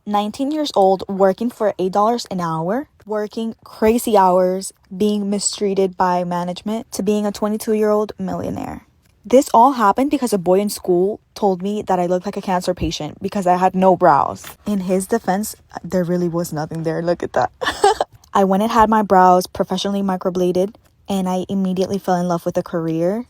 19 years old, working for $8 an hour, working crazy hours, being mistreated by management, to being a 22-year-old millionaire. This all happened because a boy in school told me that I looked like a cancer patient because I had no brows. In his defense, there really was nothing there. Look at that. I went and had my brows professionally microbladed, and I immediately fell in love with a career.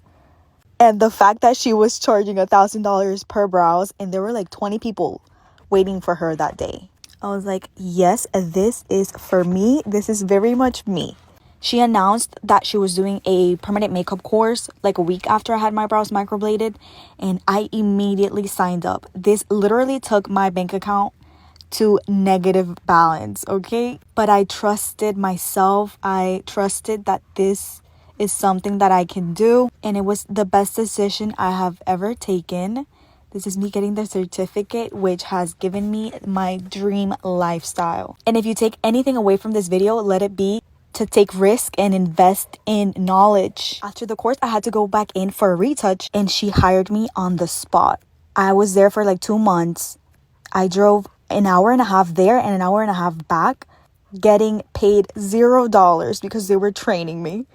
And the fact that she was charging $1,000 per brows, and there were like 20 people waiting for her that day. I was like, yes, this is for me. This is very much me. She announced that she was doing a permanent makeup course like a week after I had my brows microbladed, and I immediately signed up. This literally took my bank account to negative balance, okay? But I trusted myself. I trusted that this is something that I can do, and it was the best decision I have ever taken. This is me getting the certificate, which has given me my dream lifestyle. And if you take anything away from this video, let it be to take risk and invest in knowledge. After the course, I had to go back in for a retouch, and she hired me on the spot. I was there for like 2 months. I drove an hour and a half there and an hour and a half back, getting paid $0 because they were training me.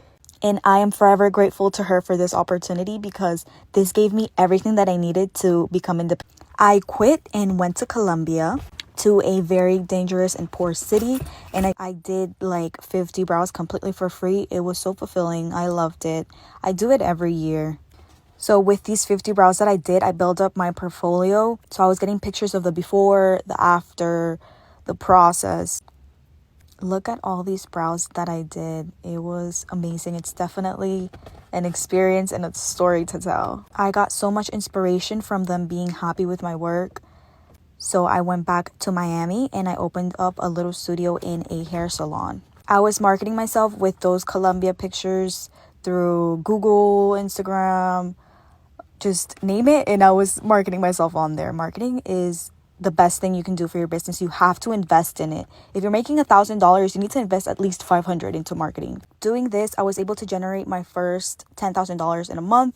And I am forever grateful to her for this opportunity because this gave me everything that I needed to become independent. I quit and went to Colombia, to a very dangerous and poor city, and I did like 50 brows completely for free. It was so fulfilling. I loved it. I do it every year. So with these 50 brows that I did, I built up my portfolio. So I was getting pictures of the before, the after, the process. Look at all these brows that I did. It was amazing. It's definitely an experience and a story to tell. I got so much inspiration from them being happy with my work. So I went back to Miami and I opened up a little studio in a hair salon. I was marketing myself with those Colombia pictures through Google, Instagram, just name it, and I was marketing myself on there. Marketing is the best thing you can do for your business. You have to invest in it. If you're making $1,000, you need to invest at least $500 into marketing. Doing this, I was able to generate my first $10,000 in a month.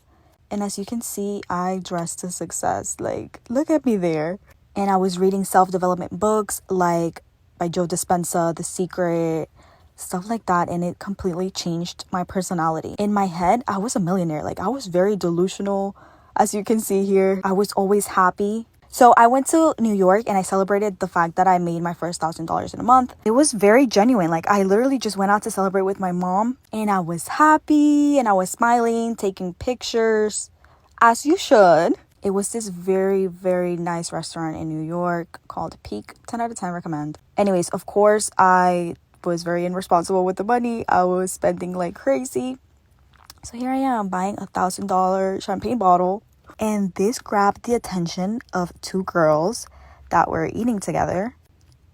And as you can see, I dressed to success. Like, look at me there. And I was reading self-development books like by Joe Dispenza, The Secret, stuff like that, and it completely changed my personality. In my head, I was a millionaire. Like, I was very delusional. As you can see here, I was always happy. So I went to New York and I celebrated the fact that I made my first $1,000 in a month. It was very genuine. Like, I literally just went out to celebrate with my mom, and I was happy and I was smiling, taking pictures, as you should. It was this very, very nice restaurant in New York called Peak. 10 out of 10 recommend. Anyways, of course, I was very irresponsible with the money. I was spending like crazy. So here I am buying $1,000 champagne bottle. And this grabbed the attention of 2 girls that were eating together.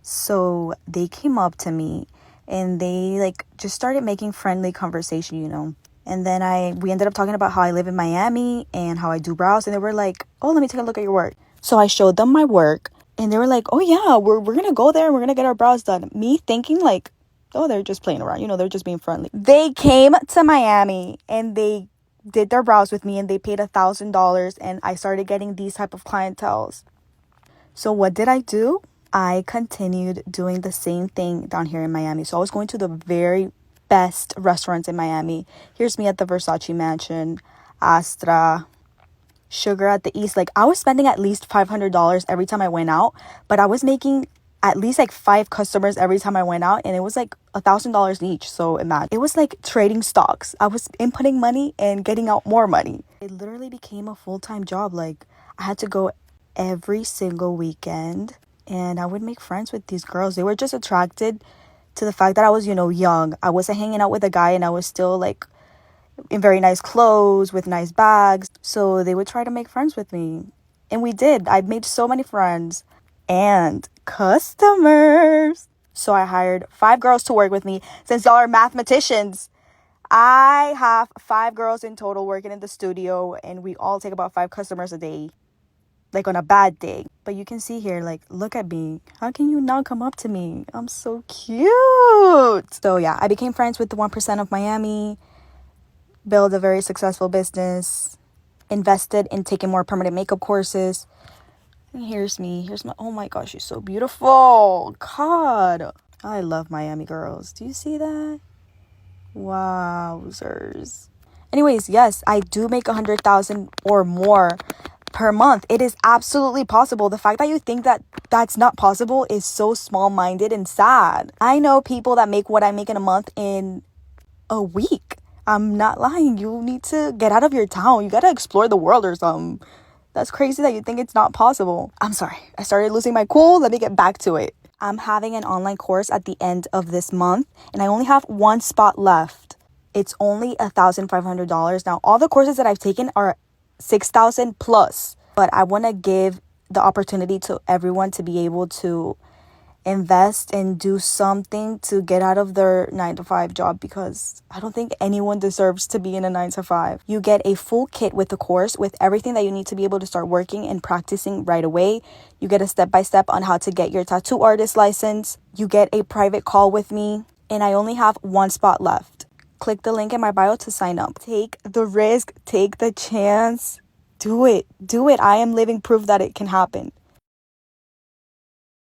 So they came up to me and they like just started making friendly conversation, you know. And then we ended up talking about how I live in Miami and how I do brows. And they were like, oh, let me take a look at your work. So I showed them my work and they were like, oh yeah, we're going to go there and we're going to get our brows done. Me thinking like, oh, they're just playing around. You know, they're just being friendly. They came to Miami and they did their brows with me and they paid $1,000, and I started getting these type of clienteles. So what did I do? I continued doing the same thing down here in Miami. So I was going to the very best restaurants in Miami. Here's me at the Versace Mansion, Astra, Sugar at the East. Like, I was spending at least $500 every time I went out, but I was making at least like 5 customers every time I went out, and it was like $1,000 each. So imagine, it was like trading stocks. I was inputting money and getting out more money. It literally became a full-time job. Like, I had to go every single weekend, and I would make friends with these girls. They were just attracted to the fact that I was, you know, young. I wasn't hanging out with a guy and I was still like in very nice clothes with nice bags. So they would try to make friends with me, and we did. I made so many friends and customers. So I hired 5 girls to work with me. Since y'all are mathematicians, I have 5 girls in total working in the studio, and we all take about 5 customers a day, like on a bad day. But you can see here, like, look at me. How can you not come up to me? I'm so cute. So yeah, I became friends with the 1% of Miami, built a very successful business, invested in taking more permanent makeup courses, And here's me. Here's my, oh my gosh, she's so beautiful. God. I love Miami girls. Do you see that? Wowzers. Anyways, yes, I do make 100,000 or more per month. It is absolutely possible. The fact that you think that that's not possible is so small-minded and sad. I know people that make what I make in a month in a week. I'm not lying. You need to get out of your town. You gotta explore the world or something. That's crazy that you think it's not possible. I'm sorry. I started losing my cool. Let me get back to it. I'm having an online course at the end of this month, and I only have one spot left. It's only $1,500. Now, all the courses that I've taken are 6,000 plus, but I want to give the opportunity to everyone to be able to invest and do something to get out of their 9 to 5 job, because I don't think anyone deserves to be in a 9 to 5. You get a full kit with the course with everything that you need to be able to start working and practicing right away. You get a step-by-step on how to get your tattoo artist license. You get a private call with me, and I only have one spot left. Click the link in my bio to sign up. Take the risk, take the chance. Do it. I am living proof that it can happen.